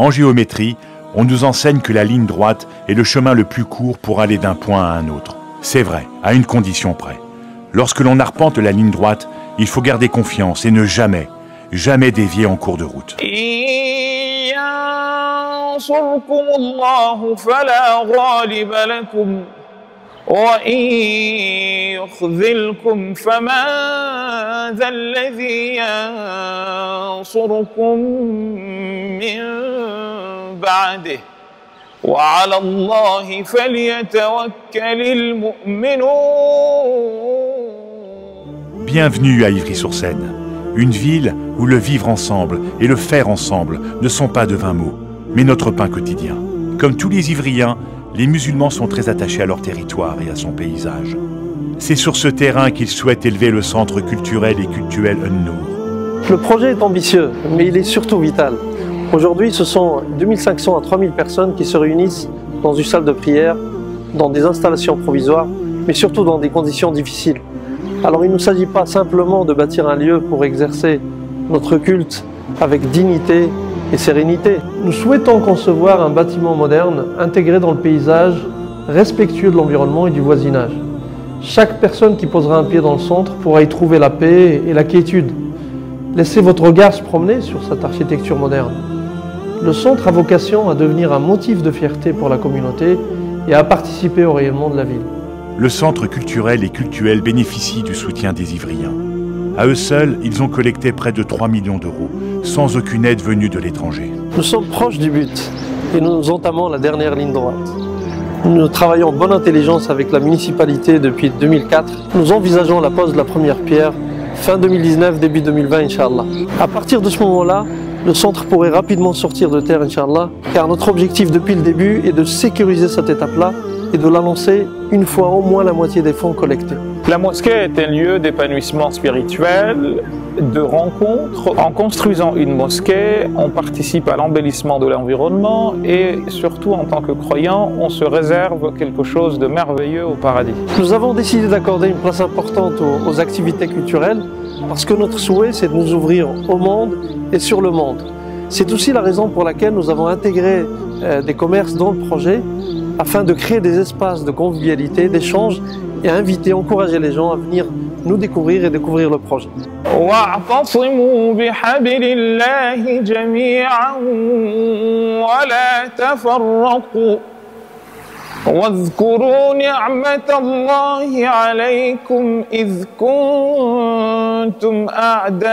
En géométrie, on nous enseigne que la ligne droite est le chemin le plus court pour aller d'un point à un autre. C'est vrai, à une condition près. Lorsque l'on arpente la ligne droite, il faut garder confiance et ne jamais dévier en cours de route. Bienvenue à Ivry-sur-Seine, une ville où le vivre ensemble et le faire ensemble ne sont pas de vains mots, mais notre pain quotidien. Comme tous les Ivriens, les musulmans sont très attachés à leur territoire et à son paysage. C'est sur ce terrain qu'ils souhaitent élever le centre culturel et cultuel An-Nour. Le projet est ambitieux, mais il est surtout vital. Aujourd'hui, ce sont 2500 à 3000 personnes qui se réunissent dans une salle de prière, dans des installations provisoires, mais surtout dans des conditions difficiles. Alors il ne s'agit pas simplement de bâtir un lieu pour exercer notre culte avec dignité et sérénité. Nous souhaitons concevoir un bâtiment moderne, intégré dans le paysage, respectueux de l'environnement et du voisinage. Chaque personne qui posera un pied dans le centre pourra y trouver la paix et la quiétude. Laissez votre regard se promener sur cette architecture moderne. Le centre a vocation à devenir un motif de fierté pour la communauté et à participer au rayonnement de la ville. Le centre culturel et cultuel bénéficie du soutien des Ivriens. À eux seuls, ils ont collecté près de 3 millions d'euros, sans aucune aide venue de l'étranger. Nous sommes proches du but et nous entamons la dernière ligne droite. Nous travaillons en bonne intelligence avec la municipalité depuis 2004. Nous envisageons la pose de la première pierre fin 2019, début 2020, Inch'Allah. À partir de ce moment-là, le centre pourrait rapidement sortir de terre, Inch'Allah, car notre objectif depuis le début est de sécuriser cette étape-là et de l'annoncer une fois au moins la moitié des fonds collectés. La mosquée est un lieu d'épanouissement spirituel, de rencontre. En construisant une mosquée, on participe à l'embellissement de l'environnement et surtout en tant que croyant, on se réserve quelque chose de merveilleux au paradis. Nous avons décidé d'accorder une place importante aux activités culturelles parce que notre souhait, c'est de nous ouvrir au monde et sur le monde. C'est aussi la raison pour laquelle nous avons intégré des commerces dans le projet afin de créer des espaces de convivialité, d'échange et inviter, encourager les gens à venir nous découvrir et découvrir le projet. واعتصموا بحبل الله جميعا ولا تفرقوا واذكروا نعمة الله عليكم إذ كنتم أعداء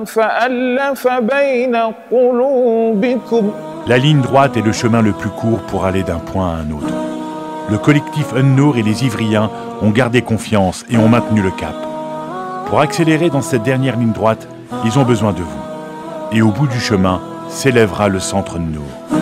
فألف بين قلوبكم. La ligne droite est le chemin le plus court pour aller d'un point à un autre. Le collectif An-Nour et les Ivriens ont gardé confiance et ont maintenu le cap. Pour accélérer dans cette dernière ligne droite, ils ont besoin de vous. Et au bout du chemin s'élèvera le centre An-Nour.